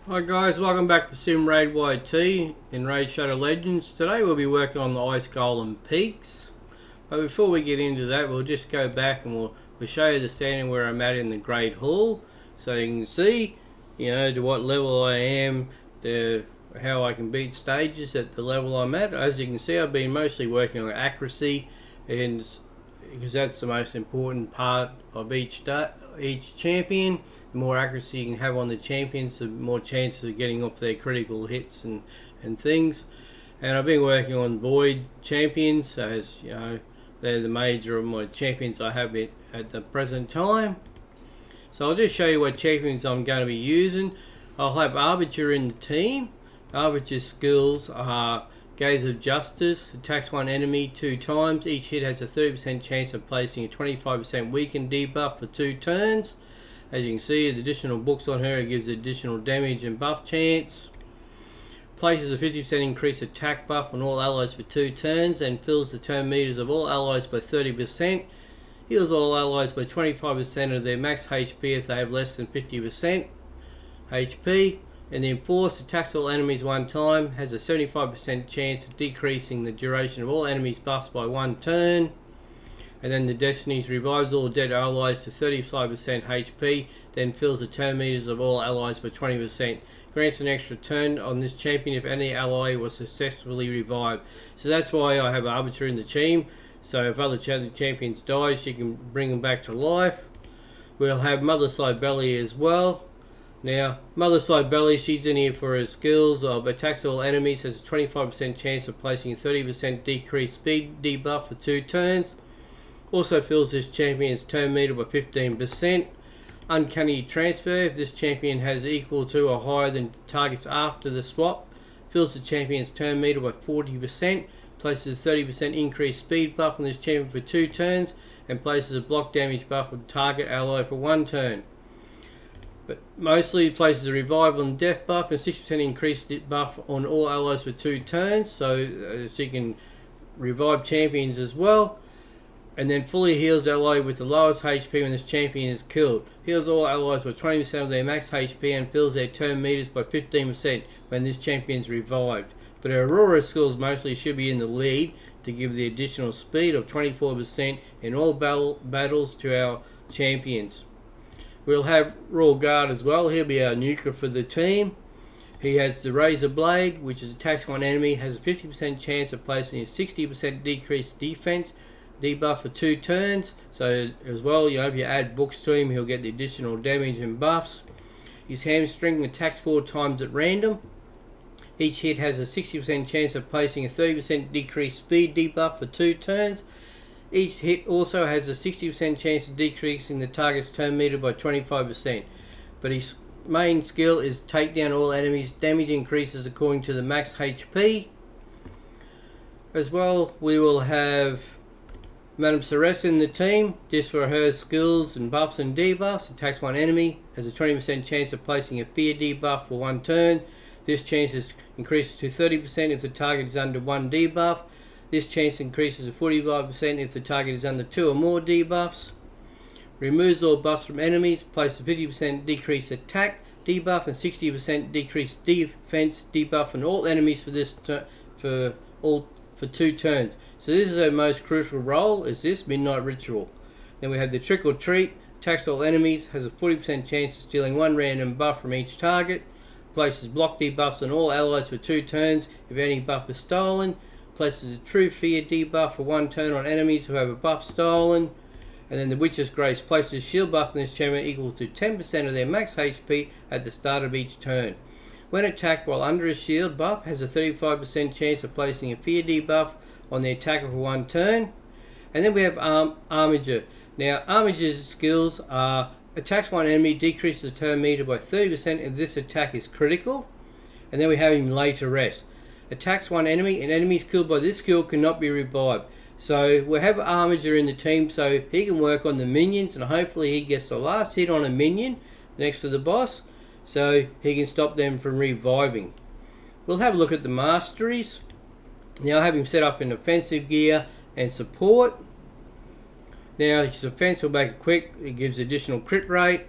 Hi guys, welcome back to Sim Raid YT in Raid Shadow Legends. Today we'll be working on the Ice Golem Peaks. But before we get into that, we'll just go back and we'll show you the standing where I'm at in the Great Hall. So you can see, to what level I am, how I can beat stages at the level I'm at. As you can see, I've been mostly working on accuracy, and because that's the most important part of each champion. The more accuracy you can have on the champions, the more chance of getting up their critical hits and things. And I've been working on void champions, as you know, they're the major of my champions I have at the present time. So I'll just show you what champions I'm going to be using. I'll have Arbiter in the team. Arbiter's skills are Gaze of Justice, attacks one enemy 2 times. Each hit has a 30% chance of placing a 25% weaken debuff for 2 turns. As you can see, the additional books on her, it gives additional damage and buff chance. Places a 50% increased attack buff on all allies for 2 turns and fills the turn meters of all allies by 30%. Heals all allies by 25% of their max HP if they have less than 50% HP. And the Enforce attacks all enemies 1 time, has a 75% chance of decreasing the duration of all enemies' buffs by 1 turn. And then the Destinies revives all dead allies to 35% HP, then fills the turn meters of all allies by 20%. Grants an extra turn on this champion if any ally was successfully revived. So that's why I have Arbiter in the team. So if other champions die, she can bring them back to life. We'll have Mother Cybele as well. Now, Mother Cybele, she's in here for her skills of attacks all enemies, has a 25% chance of placing a 30% decreased speed debuff for 2 turns. Also fills this champion's turn meter by 15%. Uncanny Transfer, if this champion has equal to or higher than targets after the swap, fills the champion's turn meter by 40%, places a 30% increased speed buff on this champion for 2 turns, and places a block damage buff on target ally for 1 turn. But mostly places a revival and death buff and 60% increased buff on all allies for 2 turns, so she can revive champions as well. And then fully heals ally with the lowest HP when this champion is killed. Heals all allies by 20% of their max HP and fills their turn meters by 15% when this champion is revived. But her Aurora skills mostly should be in the lead to give the additional speed of 24% in all battles to our champions. We'll have Royal Guard as well. He'll be our nuker for the team. He has the Razor Blade, which is attacks one enemy, has a 50% chance of placing a 60% decreased defense debuff for 2 turns. So as well, if you add books to him, he'll get the additional damage and buffs. His Hamstring attacks 4 times at random. Each hit has a 60% chance of placing a 30% decreased speed debuff for 2 turns. Each hit also has a 60% chance of decreasing the target's turn meter by 25%. But his main skill is take down all enemies. Damage increases according to the max HP. As well, we will have Madame Ceres in the team, just for her skills and buffs and debuffs. Attacks one enemy, has a 20% chance of placing a fear debuff for 1 turn. This chance increases to 30% if the target is under 1 debuff. This chance increases to 45% if the target is under 2 or more debuffs. Removes all buffs from enemies, places a 50% decreased attack debuff and 60% decreased defense debuff on all enemies for 2 turns. So this is our most crucial role, is this Midnight Ritual. Then we have the Trick or Treat, attacks all enemies, has a 40% chance of stealing 1 random buff from each target, places block debuffs on all allies for 2 turns if any buff is stolen, places a True Fear debuff for 1 turn on enemies who have a buff stolen, and then the Witch's Grace places a shield buff on this champion equal to 10% of their max HP at the start of each turn. When attacked while under a shield buff, has a 35% chance of placing a fear debuff on the attacker for 1 turn. And then we have Armiger. Now, Armiger's skills are attacks one enemy, decreases the turn meter by 30% if this attack is critical. And then we have him Lay to Rest. Attacks one enemy, and enemies killed by this skill cannot be revived. So we'll have Armiger in the team so he can work on the minions, and hopefully he gets the last hit on a minion next to the boss, so he can stop them from reviving. We'll have a look at the masteries. Now I have him set up in offensive gear and support. Now his offense will make it quick, it gives additional crit rate,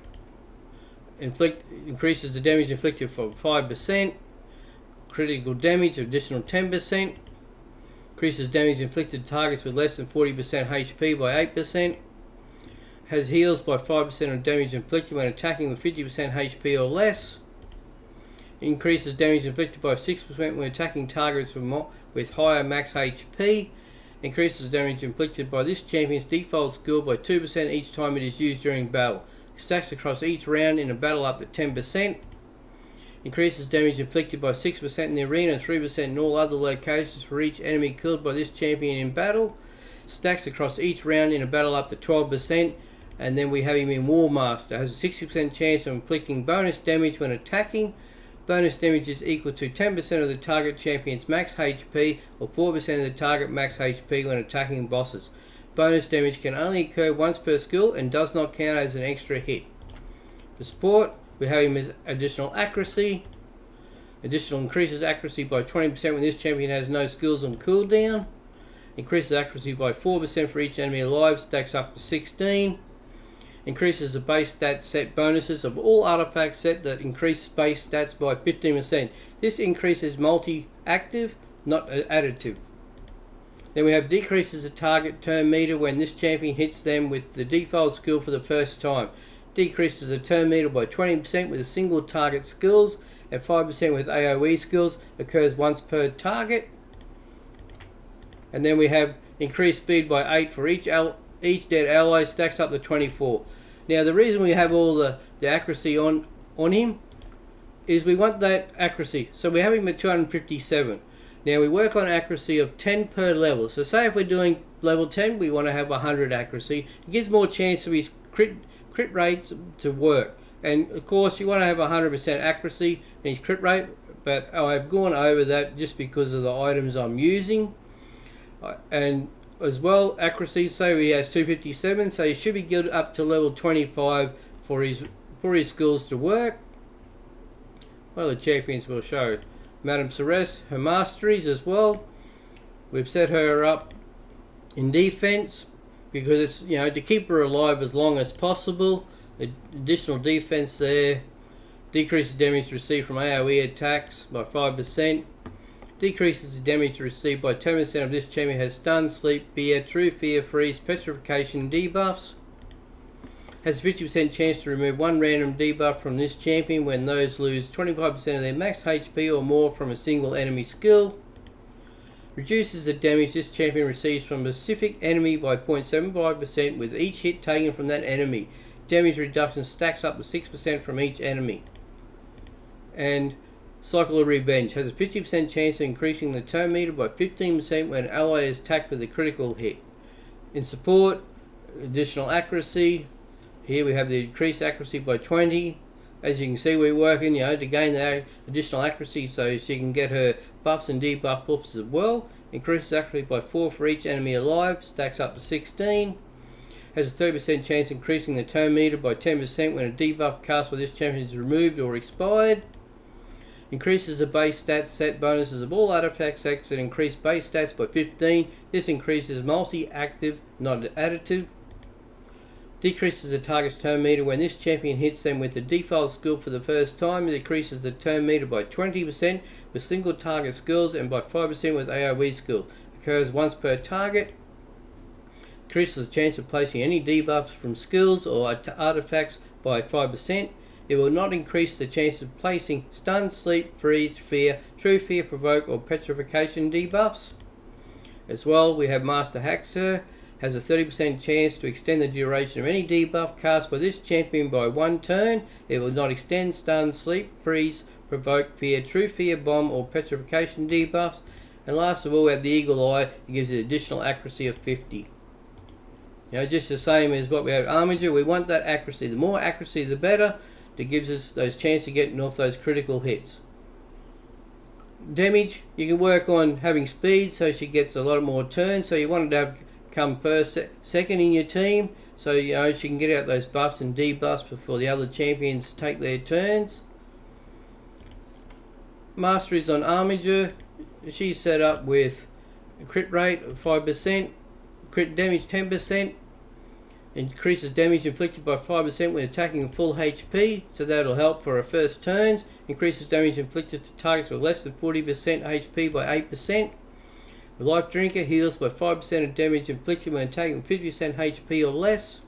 increases the damage inflicted for 5%. Critical damage additional 10%. Increases damage inflicted to targets with less than 40% HP by 8%. Has heals by 5% on damage inflicted when attacking with 50% HP or less. Increases damage inflicted by 6% when attacking targets with higher max HP. Increases damage inflicted by this champion's default skill by 2% each time it is used during battle. Stacks across each round in a battle up to 10%. Increases damage inflicted by 6% in the arena and 3% in all other locations for each enemy killed by this champion in battle. Stacks across each round in a battle up to 12%. And then we have him in War Master. Has a 60% chance of inflicting bonus damage when attacking. Bonus damage is equal to 10% of the target champion's max HP or 4% of the target max HP when attacking bosses. Bonus damage can only occur once per skill and does not count as an extra hit. For support, we have him as additional accuracy. Additional increases accuracy by 20% when this champion has no skills on cooldown. Increases accuracy by 4% for each enemy alive, stacks up to 16. Increases the base stat set bonuses of all artifacts set that increase base stats by 15%. This increase is multi-active, not additive. Then we have decreases the target turn meter when this champion hits them with the default skill for the first time. Decreases the turn meter by 20% with a single target skills and 5% with AoE skills. Occurs once per target. And then we have increased speed by 8 for each dead ally, stacks up to 24. Now the reason we have all the accuracy on him is we want that accuracy. So we have him at 257. Now we work on accuracy of 10 per level. So say if we're doing level 10, we want to have 100 accuracy. It gives more chance of his crit rates to work. And of course you want to have 100% accuracy in his crit rate, but I've gone over that just because of the items I'm using. And as well, accuracy, so he has 257, so he should be good up to level 25 for his skills to work. Well, the champions will show. Madame Ceres, her masteries as well. We've set her up in defense because it's, you know, to keep her alive as long as possible. Additional defense there. Decreases damage received from AoE attacks by 5%. Decreases the damage received by 10% of this champion has stun, sleep, fear, true fear, freeze, petrification, debuffs. Has a 50% chance to remove one random debuff from this champion when those lose 25% of their max HP or more from a single enemy skill. Reduces the damage this champion receives from a specific enemy by 0.75% with each hit taken from that enemy. Damage reduction stacks up to 6% from each enemy. And Cycle of Revenge has a 50% chance of increasing the turn meter by 15% when an ally is attacked with a critical hit. In support, additional accuracy. Here we have the increased accuracy by 20. As you can see, we're working, you know, to gain that additional accuracy so she can get her buffs and debuff buffs as well. Increases accuracy by 4 for each enemy alive, stacks up to 16. Has a 30% chance of increasing the turn meter by 10% when a debuff cast by this champion is removed or expired. Increases the base stats set bonuses of all artifact sets that increase base stats by 15. This increases multi-active, not additive. Decreases the target's turn meter when this champion hits them with the default skill for the first time. It decreases the turn meter by 20% with single target skills and by 5% with AoE skills. Occurs once per target. Increases the chance of placing any debuffs from skills or artifacts by 5%. It will not increase the chance of placing stun, sleep, freeze, fear, true fear, provoke or petrification debuffs. As well, we have Master Haxer. Has a 30% chance to extend the duration of any debuff cast by this champion by 1 turn. It will not extend stun, sleep, freeze, provoke, fear, true fear, bomb or petrification debuffs. And last of all, we have the Eagle Eye. It gives it additional accuracy of 50. You know, just the same as what we have Armiger. We want that accuracy. The more accuracy, the better. That gives us those chances of getting off those critical hits. Damage, you can work on having speed so she gets a lot more turns. So you want to have come first, second in your team, so you know she can get out those buffs and debuffs before the other champions take their turns. Masteries on Armiger, she's set up with a crit rate of 5%, crit damage 10%, Increases damage inflicted by 5% when attacking full HP, so that'll help for our first turns. Increases damage inflicted to targets with less than 40% HP by 8%. The Life Drinker heals by 5% of damage inflicted when attacking 50% HP or less.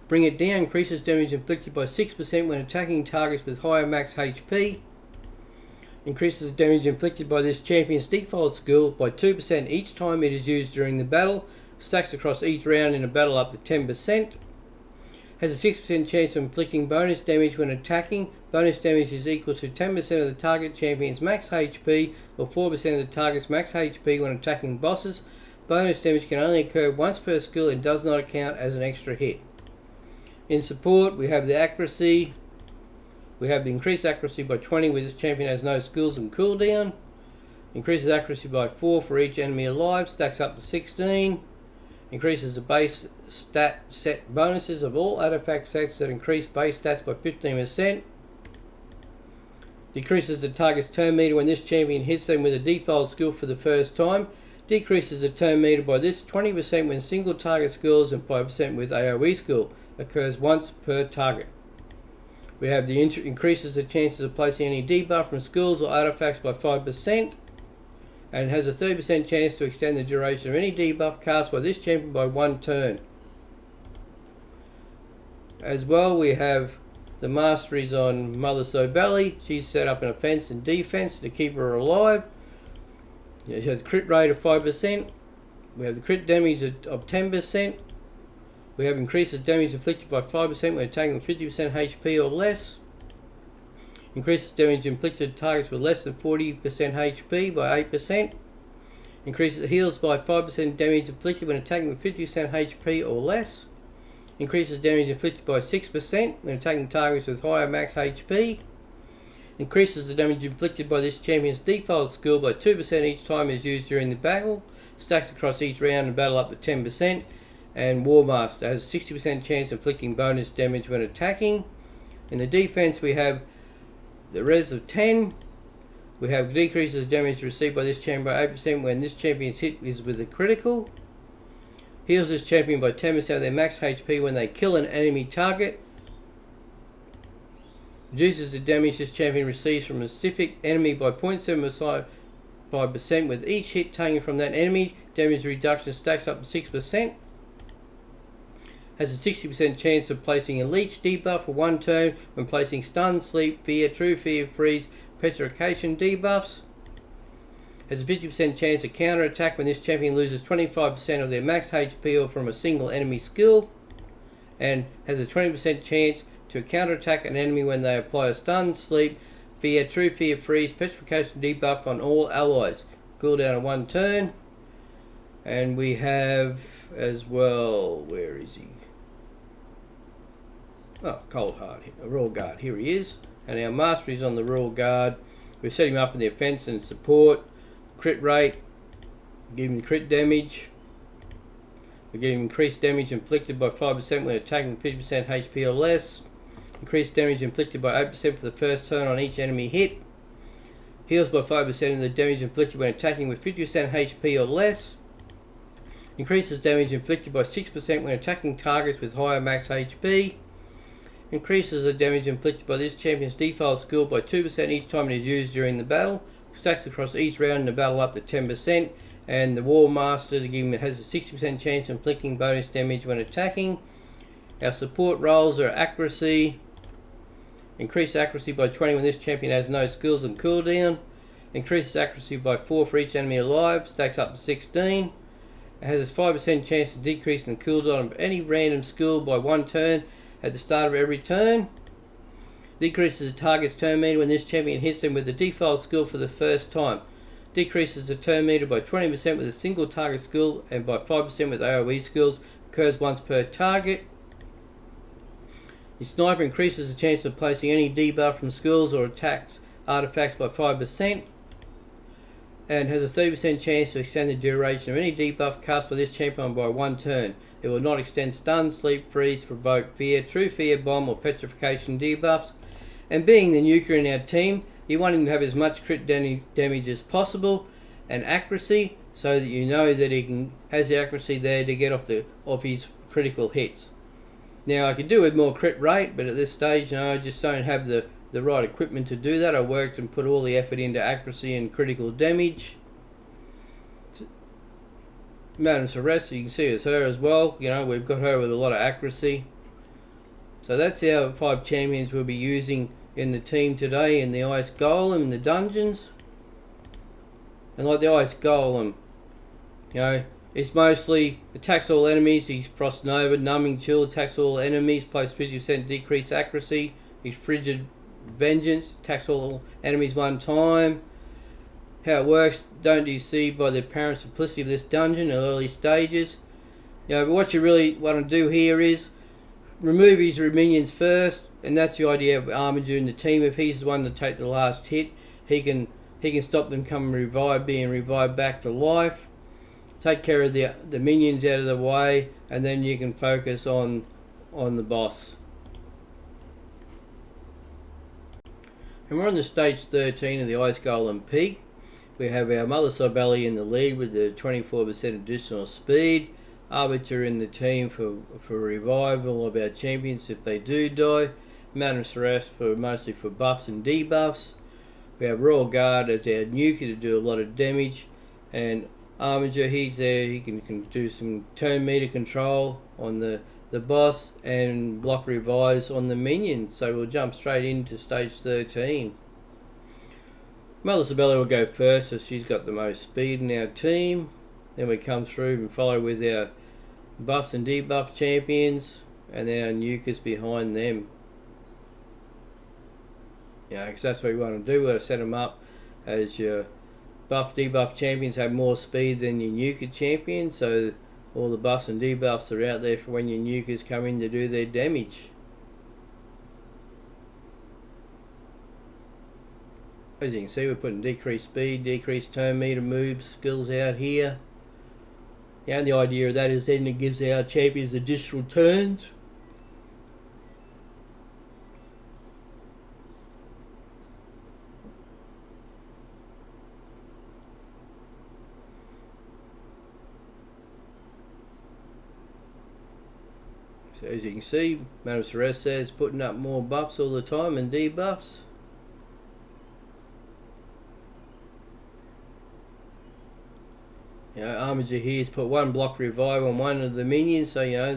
Bring It Down increases damage inflicted by 6% when attacking targets with higher max HP. Increases damage inflicted by this champion's default skill by 2% each time it is used during the battle. Stacks across each round in a battle up to 10%. Has a 6% chance of inflicting bonus damage when attacking. Bonus damage is equal to 10% of the target champion's max HP or 4% of the target's max HP when attacking bosses. Bonus damage can only occur once per skill and does not count as an extra hit. In support, we have the accuracy. We have the increased accuracy by 20 where this champion has no skills and cooldown. Increases accuracy by 4 for each enemy alive. Stacks up to 16. Increases the base stat set bonuses of all artifact sets that increase base stats by 15%. Decreases the target's turn meter when this champion hits them with a default skill for the first time. Decreases the turn meter by this 20% when single target skills and 5% with AoE skill. Occurs once per target. We have the increases the chances of placing any debuff from skills or artifacts by 5%. And it has a 30% chance to extend the duration of any debuff cast by this champion by 1 turn. As well, we have the masteries on Mother Sobelli. She's set up an offense and defense to keep her alive. She has a crit rate of 5%. We have the crit damage of 10%. We have increases damage inflicted by 5% when attacking 50% HP or less. Increases damage inflicted to targets with less than 40% HP by 8%. Increases heals by 5% damage inflicted when attacking with 50% HP or less. Increases damage inflicted by 6% when attacking targets with higher max HP. Increases the damage inflicted by this champion's default skill by 2% each time it is used during the battle. Stacks across each round and battle up to 10%. And War Master has a 60% chance of inflicting bonus damage when attacking. In the defense, we have the res of 10. We have decreases damage received by this champion by 8% when this champion's hit is with a critical. Heals this champion by 10% of their max HP when they kill an enemy target. Reduces the damage this champion receives from a specific enemy by 0.75% with each hit taken from that enemy. Damage reduction stacks up to 6%. Has a 60% chance of placing a leech debuff for 1 turn when placing stun, sleep, fear, true fear, freeze, petrification debuffs. Has a 50% chance of counter attack when this champion loses 25% of their max HP or from a single enemy skill. And has a 20% chance to counter attack an enemy when they apply a stun, sleep, fear, true fear, freeze, petrification debuff on all allies. Cooldown of 1 turn. And we have as well, where is he? Oh, Cold Heart, Royal Guard, here he is. And our mastery is on the Royal Guard. We've set him up in the offense and support. Crit rate, give him crit damage. We give him increased damage inflicted by 5% when attacking 50% HP or less. Increased damage inflicted by 8% for the first turn on each enemy hit. Heals by 5% of the damage inflicted when attacking with 50% HP or less. Increases damage inflicted by 6% when attacking targets with higher max HP. Increases the damage inflicted by this champion's default skill by 2% each time it is used during the battle. Stacks across each round in the battle up to 10%. And the War Master has a 60% chance of inflicting bonus damage when attacking. Our support roles are accuracy. Increased accuracy by 20 when this champion has no skills and cooldown. Increases accuracy by 4 for each enemy alive. Stacks up to 16. It has a 5% chance of decreasing the cooldown of any random skill by 1 turn at the start of every turn. Decreases the target's turn meter when this champion hits them with the default skill for the first time. Decreases the turn meter by 20% with a single target skill and by 5% with AoE skills. Occurs once per target. The sniper increases the chance of placing any debuff from skills or attacks artifacts by 5%. And has a 30% chance to extend the duration of any debuff cast by this champion by 1 turn. It will not extend stun, sleep, freeze, provoke, fear, true fear, bomb or petrification debuffs. And being the nuker in our team, you want him to have as much crit damage as possible and accuracy, so that you know that he has the accuracy there to get off his critical hits. Now I could do with more crit rate, but at this stage, I just don't have the right equipment to do that. I worked and put all the effort into accuracy and critical damage. Madame Celeste, you can see it's her as well. We've got her with a lot of accuracy. So that's our 5 champions we'll be using in the team today in the Ice Golem in the dungeons. And like the Ice Golem, it's mostly attacks all enemies. He's Frost Nova, Numbing Chill, attacks all enemies, plus 50% decreased accuracy. He's Frigid Vengeance, attacks all enemies one time. How it works, don't deceive by the apparent simplicity of this dungeon in early stages. But what you really want to do here is remove his minions first, and that's the idea of Armiger in the team. If he's the one to take the last hit, he can stop them being revived back to life. Take care of the minions out of the way, and then you can focus on the boss. And we're on the stage 13 of the Ice Golem Peak. We have our Mother Cybele in the lead with the 24% additional speed. Arbiter in the team for revival of our champions if they do die. Madame Celeste mostly for buffs and debuffs. We have Royal Guard as our nuker to do a lot of damage. And Armiger, he's there, he can do some turn meter control on the boss and block revives on the minions. So we'll jump straight into stage 13. Mother Cybele will go first, so she's got the most speed in our team. Then we come through and follow with our buffs and debuff champions, and then our nukers behind them. Because that's what we want to do. We want to set them up as your buff debuff champions have more speed than your nuker champions, so all the buffs and debuffs are out there for when your nukers come in to do their damage. As you can see, we're putting decreased speed, decreased turn meter moves, skills out here. And the idea of that is then it gives our champions additional turns. So as you can see, Madame Celeste says putting up more buffs all the time and debuffs. Armiger here's put one block revive on one of the minions, so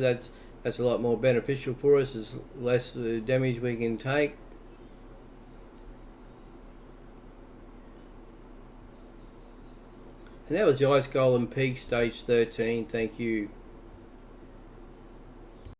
that's a lot more beneficial for us. There's less damage we can take. And that was the Ice Golem Peak stage 13. Thank you.